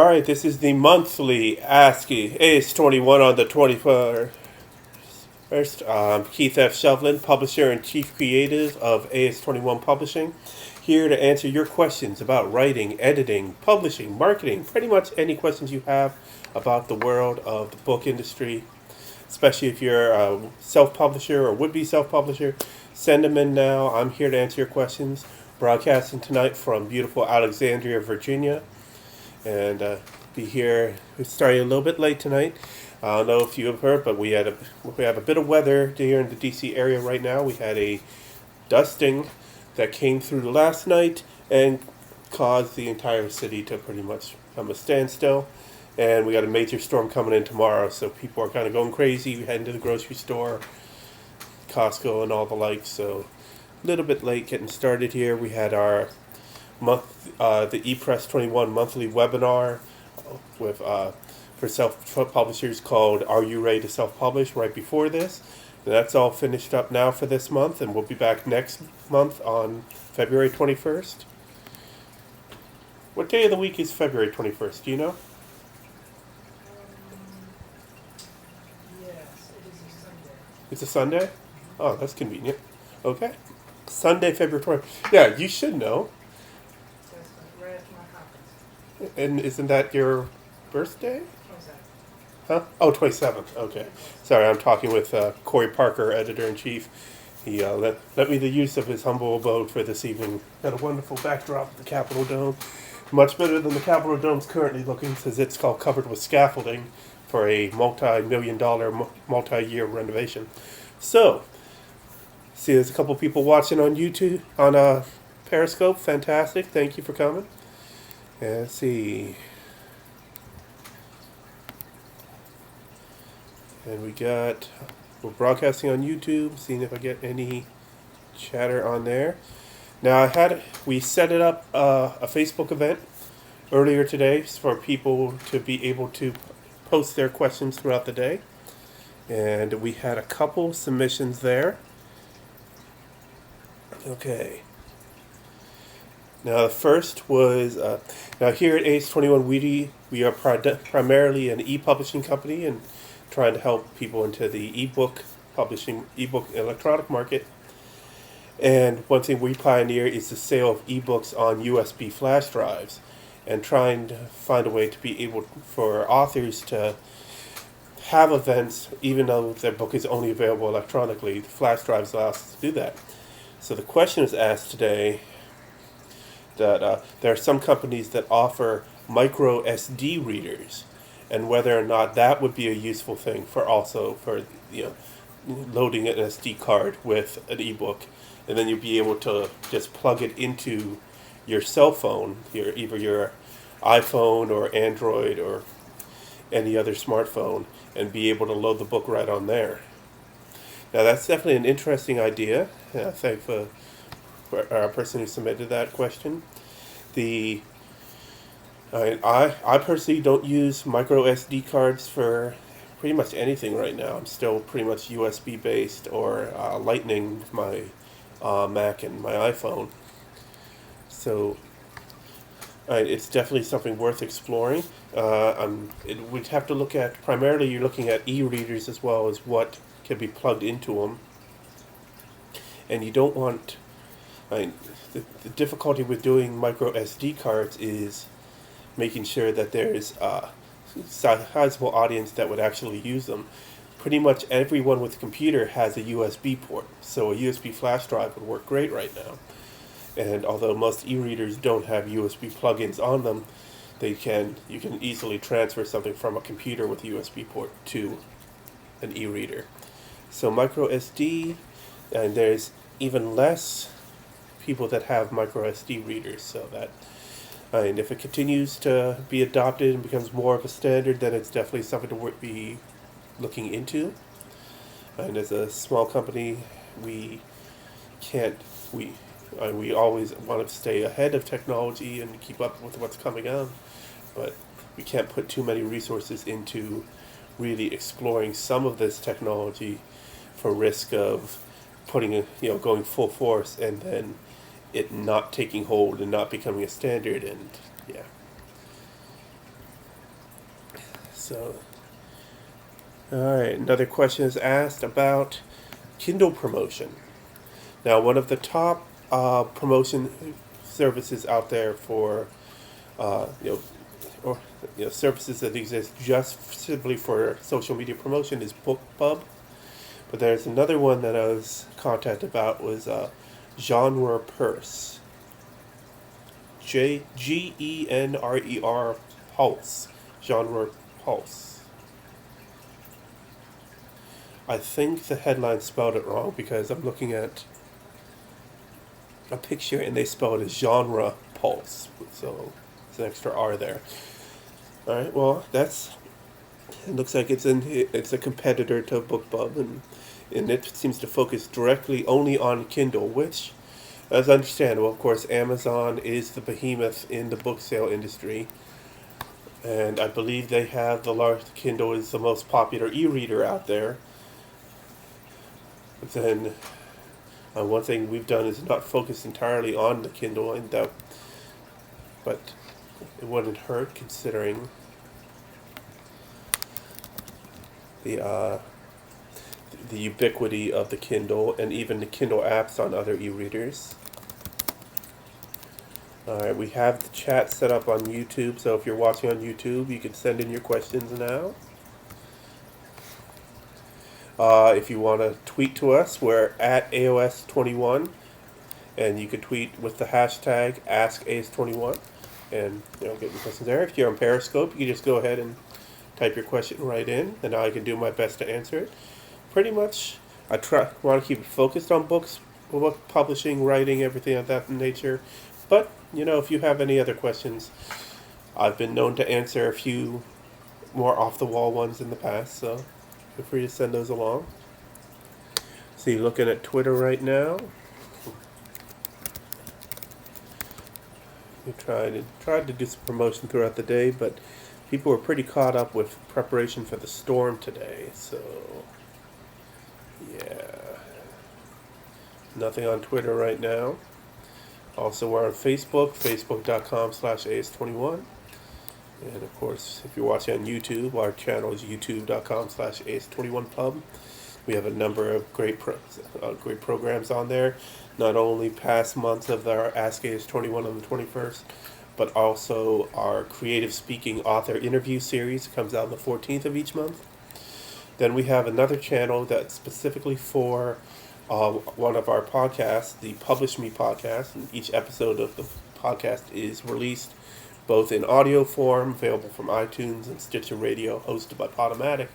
Alright, this is the monthly ASCII aois21 on the 21st. I'm Keith F. Shovlin, publisher and chief creative of aois21 Publishing, here to answer your questions about writing, editing, publishing, marketing, pretty much any questions you have about the world of the book industry, especially if you're a self-publisher or would-be self-publisher. Send them in now. I'm here to answer your questions. Broadcasting tonight from beautiful Alexandria, Virginia. And be here. We're starting a little bit late tonight. I don't know if you have heard, but we have a bit of weather here in the DC area right now. We had a dusting that came through last night and caused the entire city to pretty much come a standstill. And we got a major storm coming in tomorrow, so people are kind of going crazy. We're heading to the grocery store, Costco, and all the like. So a little bit late getting started here. We had our the ePress21 monthly webinar with for self-publishers called "Are You Ready to Self-Publish?" right before this. And that's all finished up now for this month, and we'll be back next month on February 21st. What day of the week is February 21st? Do you know? Yes, it is a Sunday. It's a Sunday? Oh, that's convenient. Okay. Sunday, February 20th. Yeah, you should know. That's right after my conference. And isn't that your birthday? 27. Huh? Oh, 27th. Okay. Sorry, I'm talking with Corey Parker, editor-in-chief. He let me the use of his humble abode for this evening. Got a wonderful backdrop of the Capitol Dome. Much better than the Capitol Dome's currently looking, since it's all covered with scaffolding for a multi-million-dollar, multi-year renovation. So, see, there's a couple people watching on YouTube, on Periscope. Fantastic. Thank you for coming. And let's see. And we're broadcasting on YouTube, seeing if I get any chatter on there. Now, we set it up a Facebook event earlier today for people to be able to post their questions throughout the day. And we had a couple submissions there. Okay. Now, the first was, now here at aois21, we are primarily an e-publishing company and trying to help people into the ebook publishing, ebook electronic market. And one thing we pioneer is the sale of ebooks on USB flash drives, and trying to find a way to be able for authors to have events even though their book is only available electronically. The flash drives allow us to do that. So the question is asked today that there are some companies that offer micro SD readers, and whether or not that would be a useful thing for loading an SD card with an ebook, and then you'll be able to just plug it into your cell phone, either your iPhone or Android or any other smartphone, and be able to load the book right on there. Now, that's definitely an interesting idea. Thank for our person who submitted that question. I personally don't use micro SD cards for pretty much anything right now. I'm still pretty much USB based or Lightning with my Mac and my iPhone. So it's definitely something worth exploring. We'd have to look at, primarily you're looking at e-readers as well as what can be plugged into them. And you don't want, the difficulty with doing micro SD cards is making sure that there's a sizable audience that would actually use them. Pretty much everyone with a computer has a USB port, so a USB flash drive would work great right now. And although most e-readers don't have USB plugins on them, you can easily transfer something from a computer with a USB port to an e-reader. So micro SD, and there's even less people that have micro SD readers, so that, and if it continues to be adopted and becomes more of a standard, then it's definitely something to be looking into. And as a small company, we always want to stay ahead of technology and keep up with what's coming on, but we can't put too many resources into really exploring some of this technology for risk of going full force and then it not taking hold and not becoming a standard. And yeah. So, all right, another question is asked about Kindle promotion. Now, one of the top promotion services out there for uh, you know, or services that exist just simply for social media promotion is BookBub. But there's another one that I was contacted about was Genre Purse. Genre Pulse. Genre Pulse. I think the headline spelled it wrong because I'm looking at a picture and they spelled it as Genre Pulse. So there's an extra R there. Alright, well, it looks like it's a competitor to BookBub, and it seems to focus directly only on Kindle, which is understandable. Of course, Amazon is the behemoth in the book sale industry, and I believe they have Kindle is the most popular e-reader out there. But then, one thing we've done is not focus entirely on the Kindle, but it wouldn't hurt considering the ubiquity of the Kindle and even the Kindle apps on other e-readers. Alright, we have the chat set up on YouTube, so if you're watching on YouTube, you can send in your questions now. If you want to tweet to us, we're at aois21, and you can tweet with the hashtag AskAOS21, and get your questions there. If you're on Periscope, you can just go ahead and type your question right in, and I can do my best to answer it. Pretty much, I want to keep it focused on books, book publishing, writing, everything of that nature. But if you have any other questions, I've been known to answer a few more off-the-wall ones in the past, so feel free to send those along. So you're looking at Twitter right now. We tried to do some promotion throughout the day, but people were pretty caught up with preparation for the storm today, so yeah. Nothing on Twitter right now. Also, we're on Facebook, facebook.com/aois21. And of course, if you're watching on YouTube, our channel is youtube.com/aois21pub. We have a number of great programs on there. Not only past months of our Ask AOS21 on the 21st, but also our creative speaking author interview series comes out on the 14th of each month. Then we have another channel that's specifically for one of our podcasts, the Publish Me podcast, and each episode of the podcast is released both in audio form, available from iTunes and Stitcher Radio, hosted by Podomatic,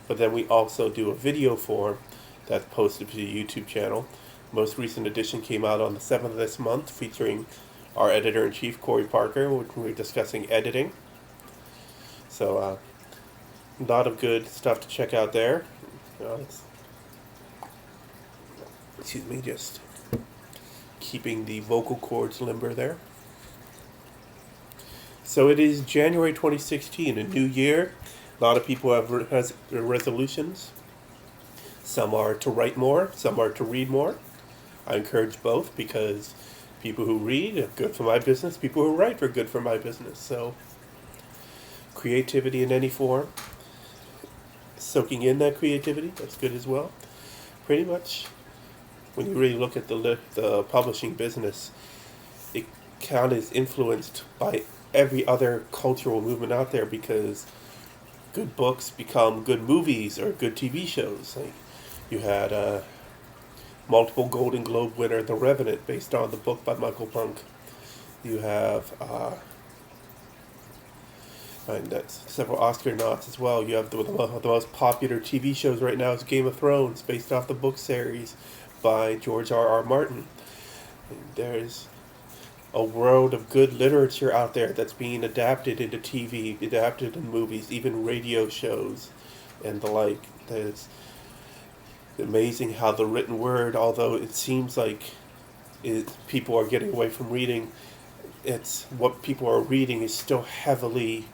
but then we also do a video form that's posted to the YouTube channel. Most recent edition came out on the 7th of this month, featuring our editor-in-chief, Corey Parker, which we were discussing editing. So, a lot of good stuff to check out there. Excuse me, just keeping the vocal cords limber there. So it is January 2016, a new year. A lot of people have resolutions. Some are to write more, some are to read more. I encourage both because people who read are good for my business, people who write are good for my business. So creativity in any form, soaking in that creativity, that's good as well. Pretty much, when you really look at the publishing business, it kind of is influenced by every other cultural movement out there because good books become good movies or good TV shows. Like you had multiple Golden Globe winner The Revenant, based on the book by Michael Punk. You have and that's several Oscar nods as well. You have the most popular TV shows right now is Game of Thrones, based off the book series by George R.R. Martin. And there's a world of good literature out there that's being adapted into TV, adapted in movies, even radio shows and the like. It's amazing how the written word, although it seems like people are getting away from reading, it's what people are reading is still heavily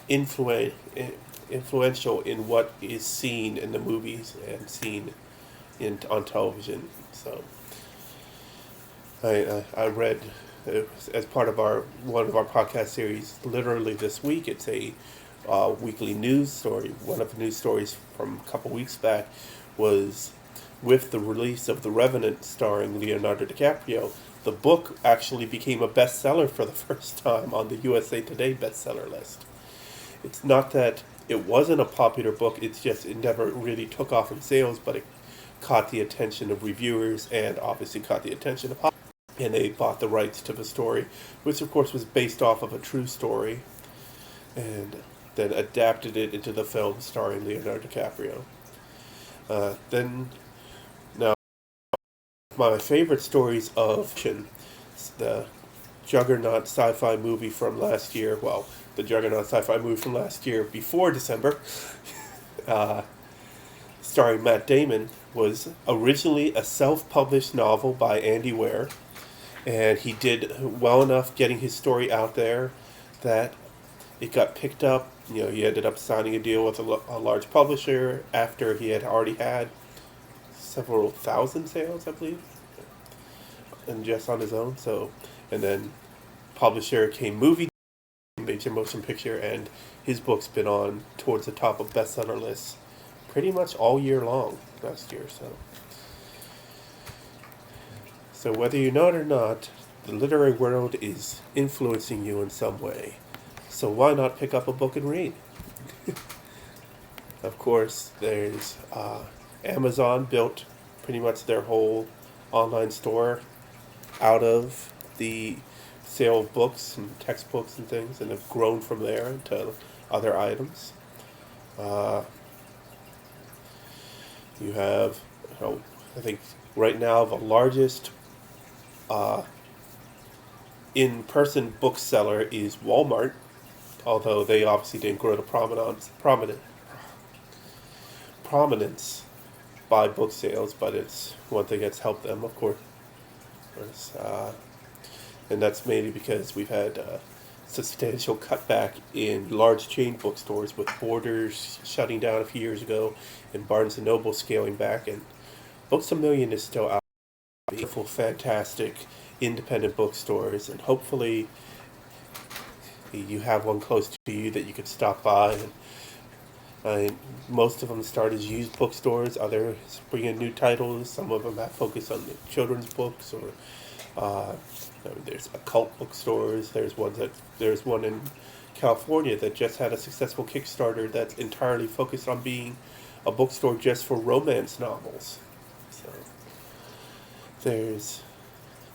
influential in what is seen in the movies and seen on television. So I read as part of one of our podcast series literally this week. It's a weekly news story. One of the news stories from a couple weeks back was with the release of The Revenant starring Leonardo DiCaprio, the book actually became a bestseller for the first time on the USA Today bestseller list. It's not that it wasn't a popular book, it's just it never really took off in sales, but it caught the attention of reviewers and obviously caught the attention of public. And they bought the rights to the story, which of course was based off of a true story, and then adapted it into the film starring Leonardo DiCaprio. Then, now, my favorite stories of the Juggernaut sci-fi movie from last year. Well, the Juggernaut sci-fi movie from last year before December, starring Matt Damon, was originally a self-published novel by Andy Weir, and he did well enough getting his story out there that it got picked up. He ended up signing a deal with a large publisher after he had already had several thousand sales, I believe, and just on his own. So, and then publisher came movie, major motion picture, and his book's been on towards the top of bestseller lists pretty much all year long last year. So whether you know it or not, the literary world is influencing you in some way. So why not pick up a book and read? Of course, there's Amazon built pretty much their whole online store out of the sale of books and textbooks and things, and have grown from there into other items. You have, I think right now the largest in-person bookseller is Walmart, although they obviously didn't grow to prominence by book sales, but it's one thing that's helped them, of course. And that's mainly because we've had substantial cutback in large chain bookstores, with Borders shutting down a few years ago and Barnes & Noble scaling back, and Books A Million is still out. Beautiful, fantastic independent bookstores, and hopefully you have one close to you that you could stop by. And most of them start as used bookstores. Others bring in new titles. Some of them have focus on the children's books, or there's occult bookstores. There's one in California that just had a successful Kickstarter that's entirely focused on being a bookstore just for romance novels. So there's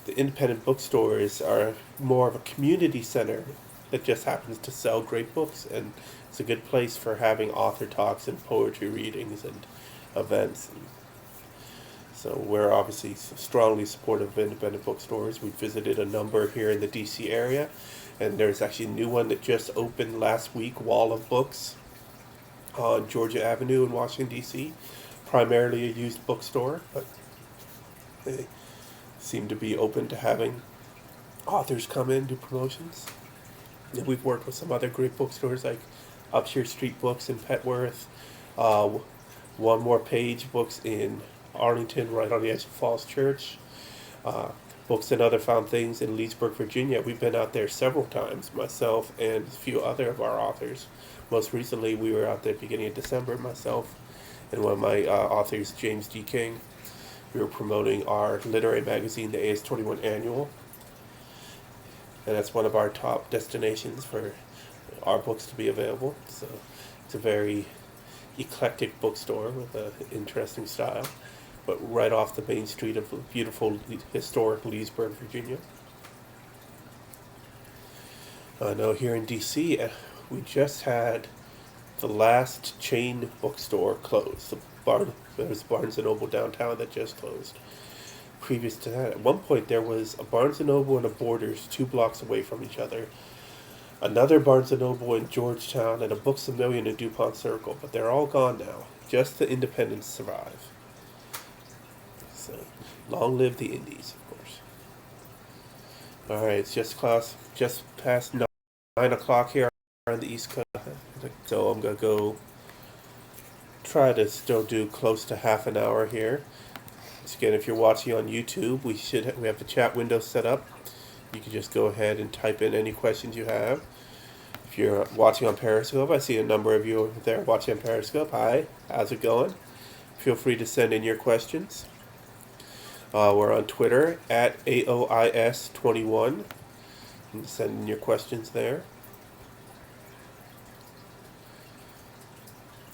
the independent bookstores are more of a community center that just happens to sell great books, and it's a good place for having author talks and poetry readings and events. So we're obviously strongly supportive of independent bookstores. We visited a number here in the DC area, and there's actually a new one that just opened last week, Wall of Books, on Georgia Avenue in Washington, D.C. Primarily a used bookstore, but they seem to be open to having authors come in, do promotions. And we've worked with some other great bookstores like Upshur Street Books in Petworth, One More Page Books in Arlington, right on the edge of Falls Church, Books and Other Found Things in Leesburg, Virginia. We've been out there several times, myself and a few other of our authors. Most recently, we were out there beginning of December, myself and one of my authors, James D. King. We were promoting our literary magazine, the aois21 Annual, and that's one of our top destinations for our books to be available. So it's a very eclectic bookstore with an interesting style, but right off the main street of beautiful historic Leesburg, Virginia. I know here in DC, we just had the last chain bookstore close. There's Barnes & Noble downtown that just closed. Previous to that, at one point there was a Barnes & Noble and a Borders 2 blocks away from each other. Another Barnes & Noble in Georgetown, and a Books A Million in DuPont Circle, but they're all gone now. Just the independents survive. So, long live the indies, of course. Alright, it's just past 9 o'clock here on the East Coast, so I'm going to go try to still do close to half an hour here. So again, if you're watching on YouTube, we have the chat window set up. You can just go ahead and type in any questions you have. If you're watching on Periscope, I see a number of you over there watching on Periscope. Hi, how's it going? Feel free to send in your questions. We're on Twitter at aois21. You can send in your questions there.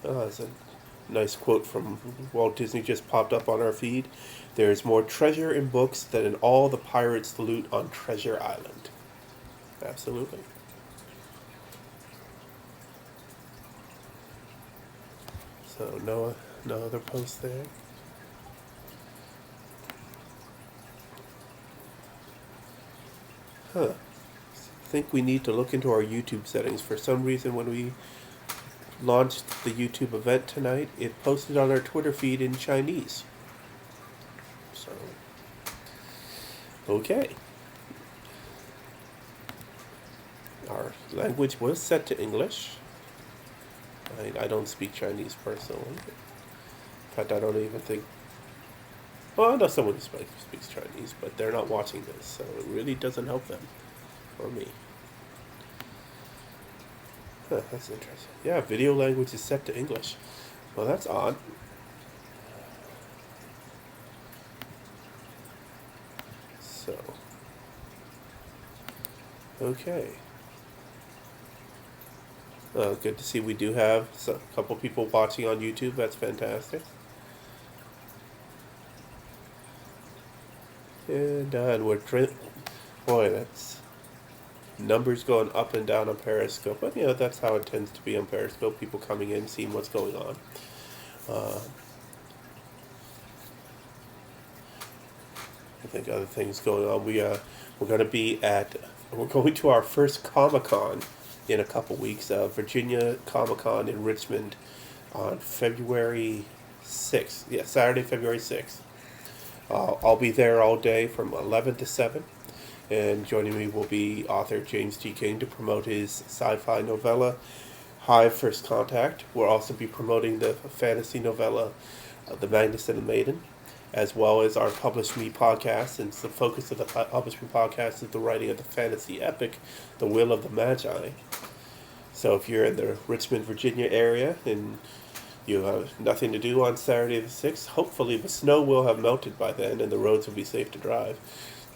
There's a nice quote from Walt Disney just popped up on our feed. There's more treasure in books than in all the pirates' loot on Treasure Island. Absolutely. So no other posts there. I think we need to look into our YouTube settings. For some reason, when we launched the YouTube event tonight, it posted on our Twitter feed in Chinese. So, okay. Our language was set to English. I don't speak Chinese personally. In fact, I don't even think... Well, I know someone who speaks Chinese, but they're not watching this, so it really doesn't help them or me. Huh, that's interesting. Yeah, video language is set to English. Well, that's odd. So, okay. Good to see we do have a couple people watching on YouTube. That's fantastic. And boy, that's numbers going up and down on Periscope. But, that's how it tends to be on Periscope. People coming in, seeing what's going on. I think other things going on. We're going to our first ComicCon in a couple weeks. Virginia ComicCon in Richmond on February 6th. Yeah, Saturday, February 6th. I'll be there all day from 11 to 7. And joining me will be author James G. King to promote his sci-fi novella, Hive First Contact. We'll also be promoting the fantasy novella, The Magnus and the Maiden, as well as our Publish Me podcast, since the focus of the Publish Me podcast is the writing of the fantasy epic, The Will of the Magi. So if you're in the Richmond, Virginia area and you have nothing to do on Saturday the 6th, hopefully the snow will have melted by then and the roads will be safe to drive.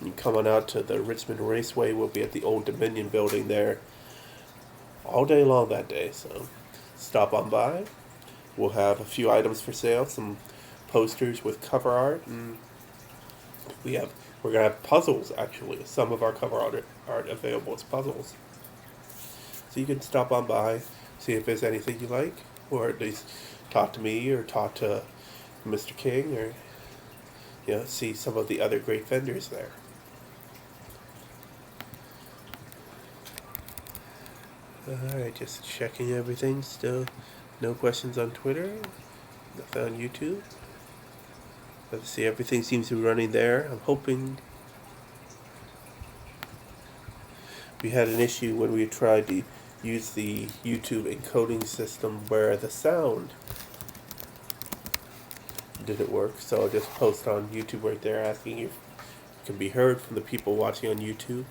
And coming out to the Richmond Raceway, we'll be at the Old Dominion building there all day long that day. So stop on by. We'll have a few items for sale, some posters with cover art, and we're gonna have puzzles actually. Some of our cover art available as puzzles. So you can stop on by, see if there's anything you like, or at least talk to me or talk to Mr. King, or see some of the other great vendors there. Alright, just checking everything. Still no questions on Twitter, nothing on YouTube. Let's see, everything seems to be running there. I'm hoping... We had an issue when we tried to use the YouTube encoding system where the sound didn't work, so I'll just post on YouTube right there asking if it can be heard from the people watching on YouTube.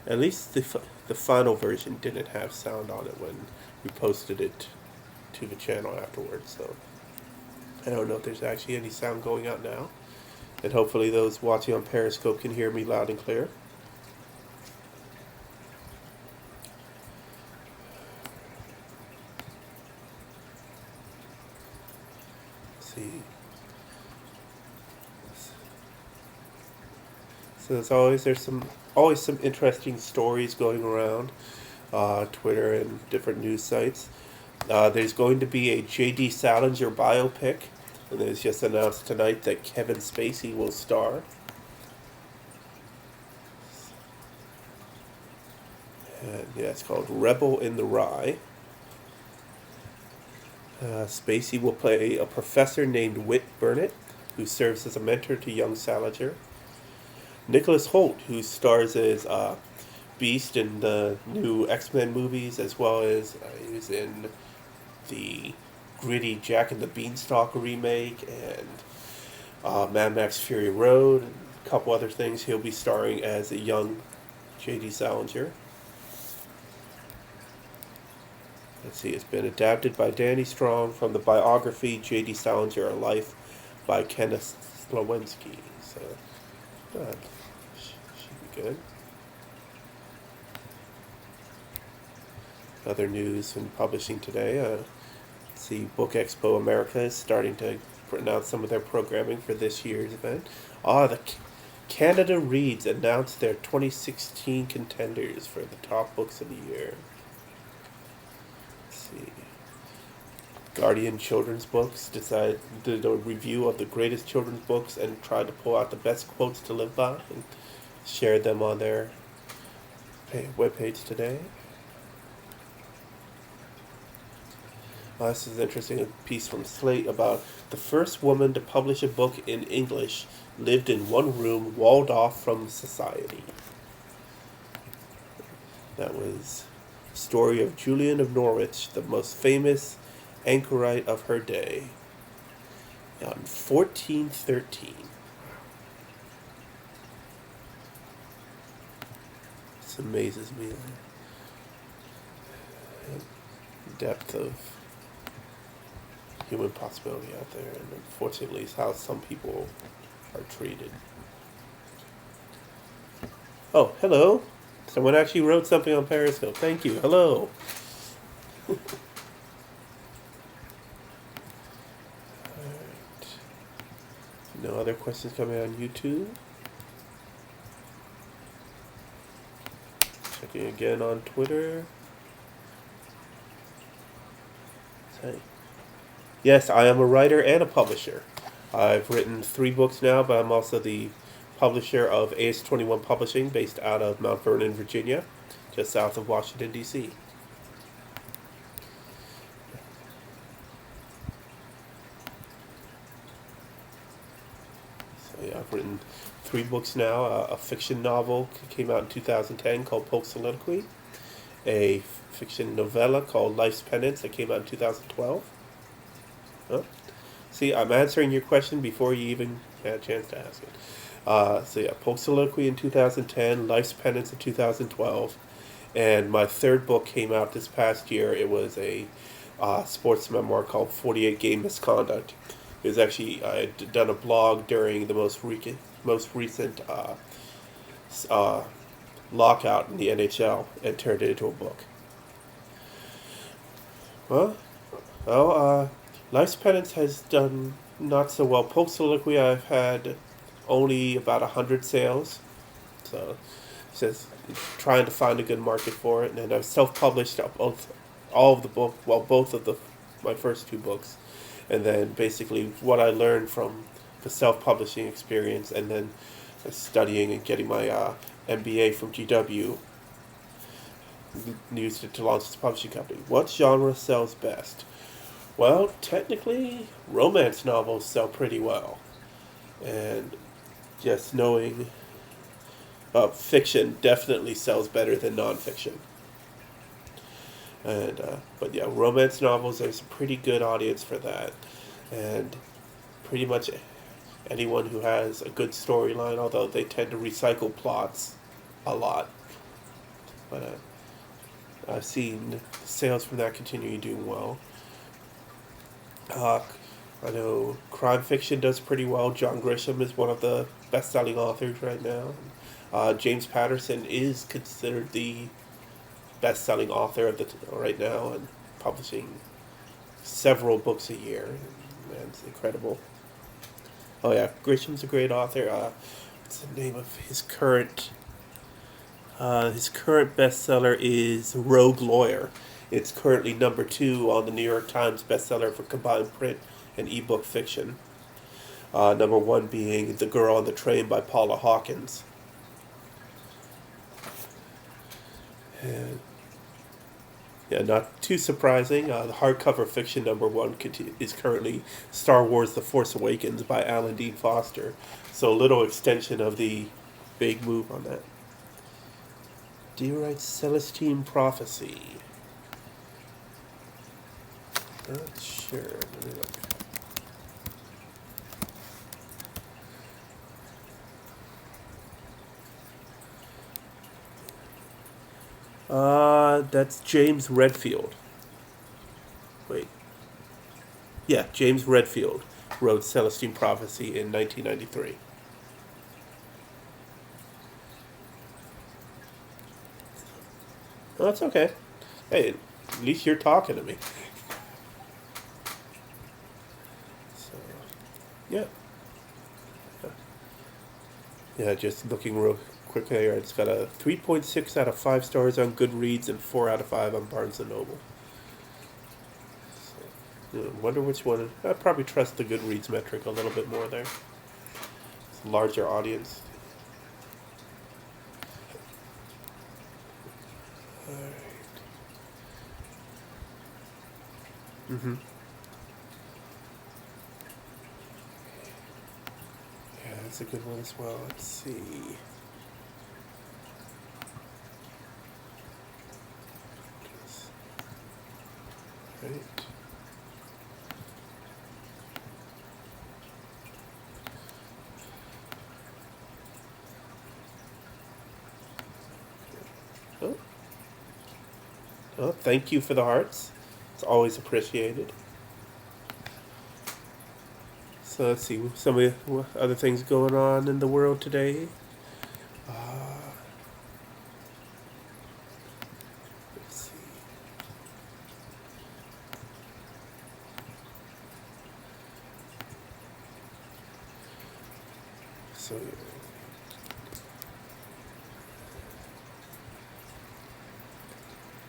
At least the final version didn't have sound on it when we posted it to the channel afterwards, so I don't know if there's actually any sound going out now. And hopefully those watching on Periscope can hear me loud and clear. So there's always some interesting stories going around Twitter and different news sites. There's going to be a J.D. Salinger biopic, and it was just announced tonight that Kevin Spacey will star. And it's called Rebel in the Rye. Spacey will play a professor named Whit Burnett, who serves as a mentor to young Salinger. Nicholas Hoult, who stars as Beast in the new X-Men movies, as well as he was in the gritty Jack and the Beanstalk remake and Mad Max Fury Road and a couple other things. He'll be starring as a young J.D. Salinger. Let's see, it's been adapted by Danny Strong from the biography J.D. Salinger, A Life by Kenneth Slowensky. So, should be good. Other news from publishing today. See, Book Expo America is starting to announce some of their programming for this year's event. The Canada Reads announced their 2016 contenders for the top books of the year. Let's see. Guardian Children's Books did a review of the greatest children's books and tried to pull out the best quotes to live by and shared them on their webpage today. This is interesting. A piece from Slate about the first woman to publish a book in English lived in one room, walled off from society. That was the story of Julian of Norwich, the most famous anchorite of her day, in 1413. This amazes me. The depth of human possibility out there, and unfortunately it's how some people are treated. Oh, hello. Someone actually wrote something on Periscope. Thank you. Hello. Alright. No other questions coming on YouTube. Checking again on Twitter. Hey. Yes, I am a writer and a publisher. I've written 3 books now, but I'm also the publisher of aois21 Publishing, based out of Mount Vernon, Virginia, just south of Washington, D.C. So yeah, I've written 3 books now. A fiction novel came out in 2010 called Polk Soliloquy. A fiction novella called Life's Penance that came out in 2012. Huh? See, I'm answering your question before you even had a chance to ask it. So yeah, Polk Soliloquy in 2010, Life's Penance in 2012, and my 3rd book came out this past year. It was a sports memoir called 48 Game Misconduct. It was actually, I had done a blog during the most recent lockout in the NHL and turned it into a book. Well, Life's Penance has done not so well. Polk Soliloquy, I've had only about 100 sales, so just trying to find a good market for it. And then I've self-published both of my first 2 books, and then basically what I learned from the self-publishing experience, and then studying and getting my MBA from GW, used it to launch this publishing company. What genre sells best? Well, technically, romance novels sell pretty well. And just knowing fiction definitely sells better than nonfiction. And but yeah, romance novels, there's a pretty good audience for that. And pretty much anyone who has a good storyline, although they tend to recycle plots a lot. But I've seen sales from that continuing doing well. I know crime fiction does pretty well. John Grisham is one of the best-selling authors right now. James Patterson is considered the best-selling author of right now, and publishing several books a year. And it's incredible. Oh yeah, Grisham's a great author. What's the name of his current? His current bestseller is Rogue Lawyer. It's currently number 2 on the New York Times bestseller for combined print and ebook fiction. Number 1 being The Girl on the Train by Paula Hawkins. And yeah, not too surprising. The hardcover fiction number 1 is currently Star Wars The Force Awakens by Alan Dean Foster. So a little extension of the big move on that. Do you write Celestine Prophecy? Not sure. Let me look. That's James Redfield. wait. Yeah, James Redfield wrote Celestine Prophecy in 1993. Oh, that's okay. Hey, at least you're talking to me. So, yeah. Yeah, just looking real quick here. It's got a 3.6 out of 5 stars on Goodreads and 4 out of 5 on Barnes & Noble. So, wonder which one. I'd probably trust the Goodreads metric a little bit more there. It's a larger audience. Alright. Mm-hmm. Yeah, that's a good one as well. Let's see. Right. Oh. Oh, thank you for the hearts. It's always appreciated. So let's see some of the other things going on in the world today. Uh, let's see. So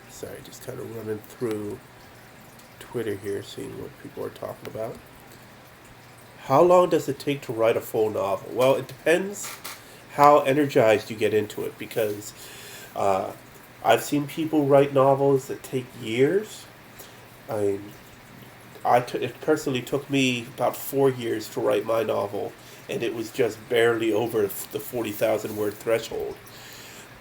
sorry, just kind of running through Twitter here, seeing what people are talking about. How long does it take to write a full novel? Well, it depends how energized you get into it, because uh, I've seen people write novels that take years. I mean, it personally took me about 4 years to write my novel, and it was just barely over the 40,000 word threshold.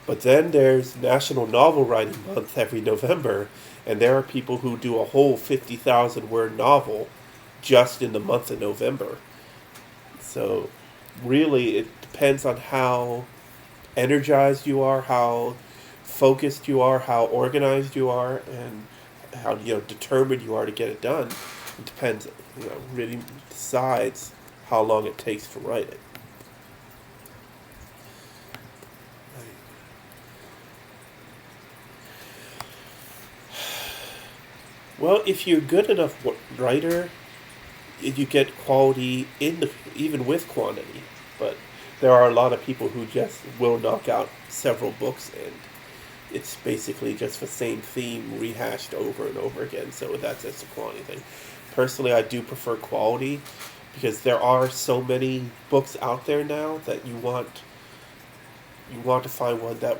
But then there's National Novel Writing Month every November, and there are people who do a whole 50,000 word novel just in the month of November. So really it depends on how energized you are, how focused you are, how organized you are, and how determined you are to get it done. It depends, really decides how long it takes to write it. Well, if you're good enough writer, you get quality even with quantity. But there are a lot of people who just will knock out several books, and it's basically just the same theme rehashed over and over again. So that's just a quality thing. Personally, I do prefer quality because there are so many books out there now that you want to find one that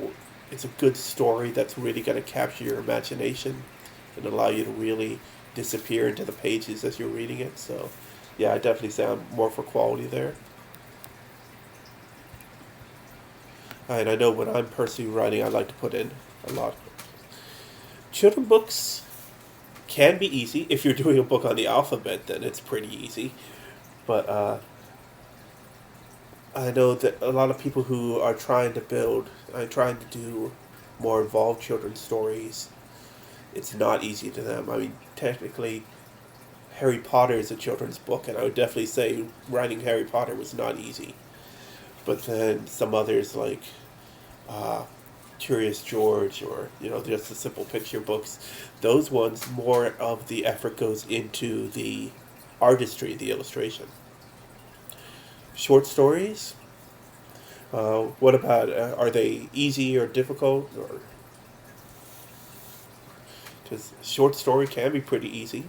it's a good story that's really going to capture your imagination and allow you to really disappear into the pages as you're reading it. So, yeah, I definitely say I'm more for quality there. And I know when I'm personally writing, I like to put in a lot. Children books can be easy. If you're doing a book on the alphabet, then it's pretty easy. But I know that a lot of people who are trying to do more involved children's stories, it's not easy to them. I mean, technically, Harry Potter is a children's book, and I would definitely say writing Harry Potter was not easy. But then some others like Curious George, or just the simple picture books, those ones more of the effort goes into the artistry, the illustration. Short stories. What about are they easy or difficult? Or because short story can be pretty easy.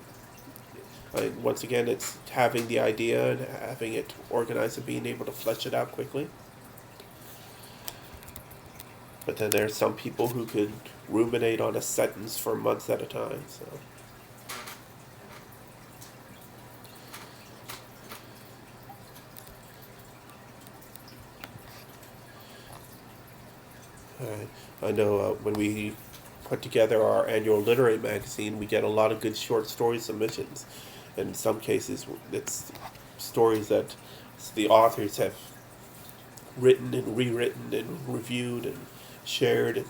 Once again, it's having the idea and having it organized and being able to flesh it out quickly. But then there's some people who could ruminate on a sentence for months at a time. So. I know when we put together our annual literary magazine, we get a lot of good short story submissions. And in some cases, it's stories that the authors have written and rewritten and reviewed and shared and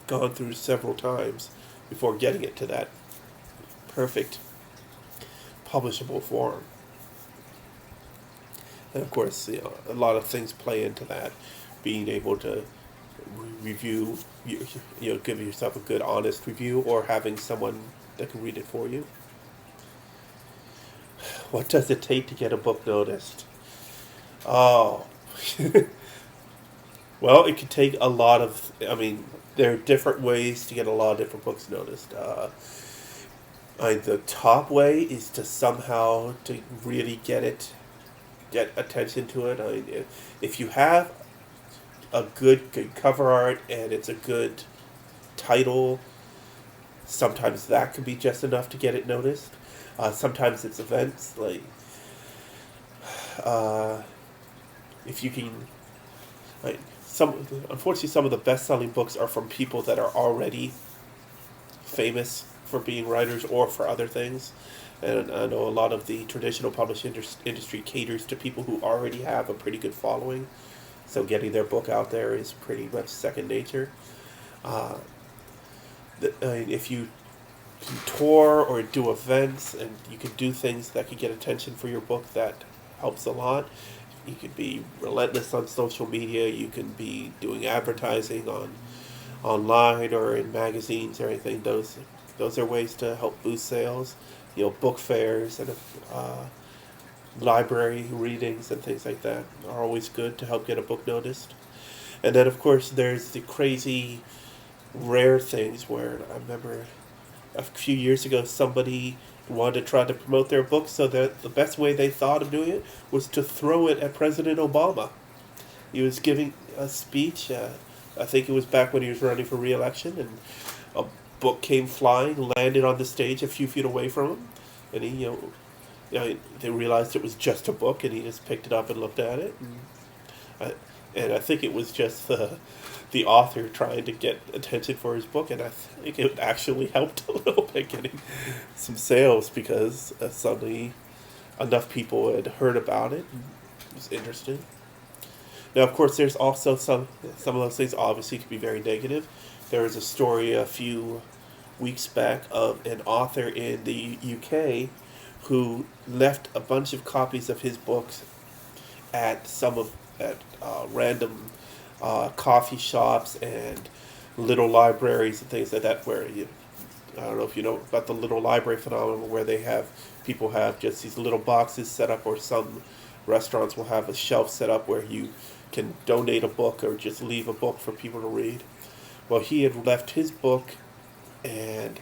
gone through several times before getting it to that perfect publishable form. And of course, a lot of things play into that. Being able to review, give yourself a good, honest review, or having someone that can read it for you. What does it take to get a book noticed? Oh, well, it could take a lot of. I mean, there are different ways to get a lot of different books noticed. The top way is to somehow to really get attention to it. If you have a good cover art and it's a good title, sometimes that could be just enough to get it noticed. Sometimes it's events like if you can. Like, unfortunately, some of the best-selling books are from people that are already famous for being writers or for other things. And I know a lot of the traditional publishing industry caters to people who already have a pretty good following. So getting their book out there is pretty much second nature. If you can tour or do events and you can do things that could get attention for your book, that helps a lot. You could be relentless on social media. You can be doing advertising online or in magazines or anything. Those are ways to help boost sales. Book fairs and library readings and things like that are always good to help get a book noticed. And then, of course, there's the crazy, rare things where I remember a few years ago somebody wanted to try to promote their book, so that the best way they thought of doing it was to throw it at President Obama. He was giving a speech, I think it was back when he was running for re-election, and a book came flying, landed on the stage a few feet away from him, and he, they realized it was just a book, and he just picked it up and looked at it, and I think it was just the author trying to get attention for his book, and I think it actually helped a little bit getting some sales because suddenly enough people had heard about it and it was interesting. Now, of course, there's also some of those things obviously could be very negative. There was a story a few weeks back of an author in the UK who left a bunch of copies of his books at random coffee shops and little libraries and things like that, where I don't know if you know about the little library phenomenon, where people have just these little boxes set up, or some restaurants will have a shelf set up where you can donate a book or just leave a book for people to read. Well, he had left his book, and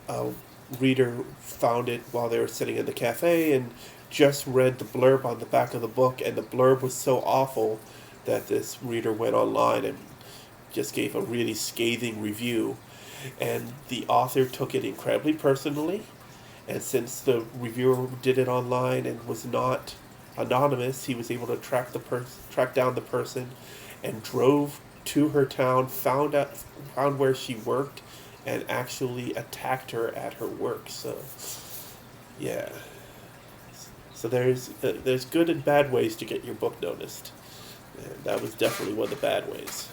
a reader found it while they were sitting in the cafe and just read the blurb on the back of the book, and the blurb was so awful that this reader went online and just gave a really scathing review. And the author took it incredibly personally, and since the reviewer did it online and was not anonymous, he was able to track down the person and drove to her town, found where she worked, and actually attacked her at her work. So, yeah. So there's good and bad ways to get your book noticed. And that was definitely one of the bad ways.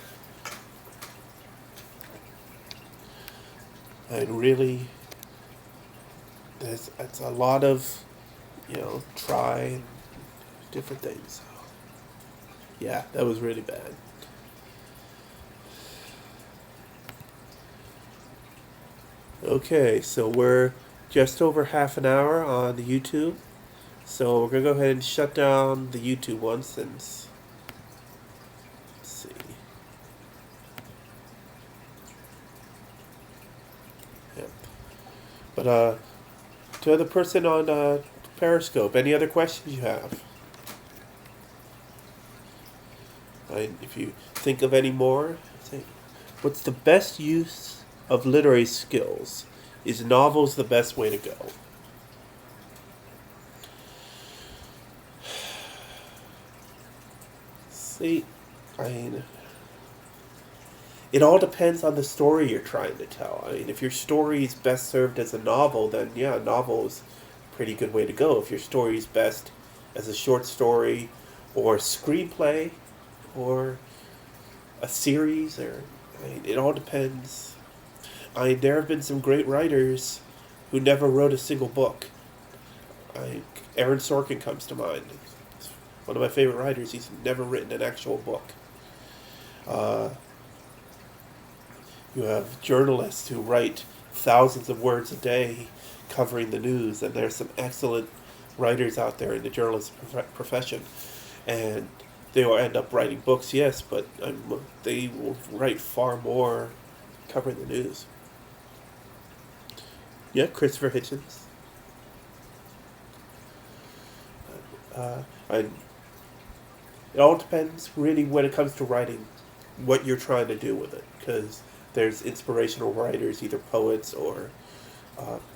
And really, it's a lot of, try different things. Yeah, that was really bad. Okay, so we're just over half an hour on the YouTube. So we're going to go ahead and shut down the YouTube one since... Let's see. Yep. But to the person on Periscope, any other questions you have? If you think of any more, say, what's the best use of literary skills? Is novels the best way to go? See, it all depends on the story you're trying to tell. If your story is best served as a novel, then yeah, a novel is a pretty good way to go. If your story is best as a short story or a screenplay or a series, it all depends. There have been some great writers who never wrote a single book. Aaron Sorkin comes to mind. He's one of my favorite writers. He's never written an actual book. You have journalists who write thousands of words a day covering the news, and there's some excellent writers out there in the journalism profession. And they will end up writing books, yes, but they will write far more covering the news. Yeah, Christopher Hitchens. And it all depends, really, when it comes to writing, what you're trying to do with it. Because there's inspirational writers, either poets or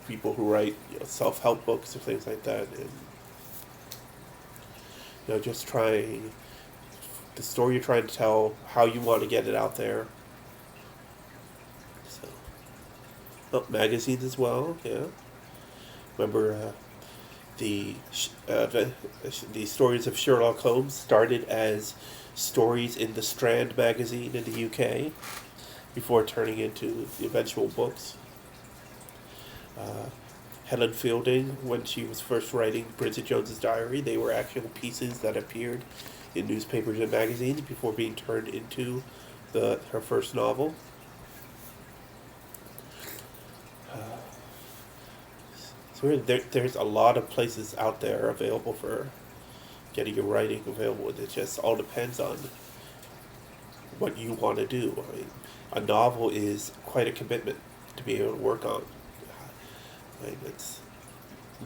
people who write self-help books or things like that. And just trying the story you're trying to tell, how you want to get it out there. So, magazines as well. Yeah, remember the stories of Sherlock Holmes started as stories in the Strand magazine in the UK before turning into the eventual books. Helen Fielding, when she was first writing Bridget Jones's Diary, they were actual pieces that appeared in newspapers and magazines before being turned into her first novel. So really, there's a lot of places out there available for getting your writing available. It just all depends on what you want to do. I mean, a novel is quite a commitment to be able to work on. I mean, it's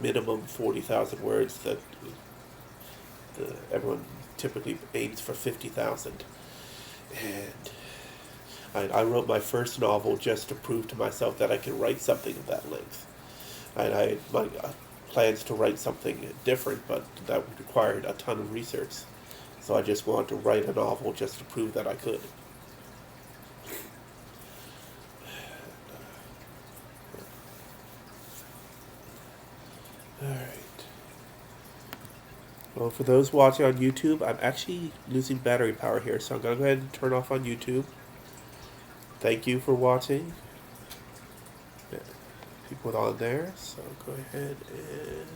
minimum 40,000 words. That everyone typically aims for 50,000. And I wrote my first novel just to prove to myself that I can write something of that length. And I had my plans to write something different, but that required a ton of research. So I just wanted to write a novel just to prove that I could. Alright. Well, for those watching on YouTube, I'm actually losing battery power here, so I'm going to go ahead and turn off on YouTube. Thank you for watching. People on there, so go ahead and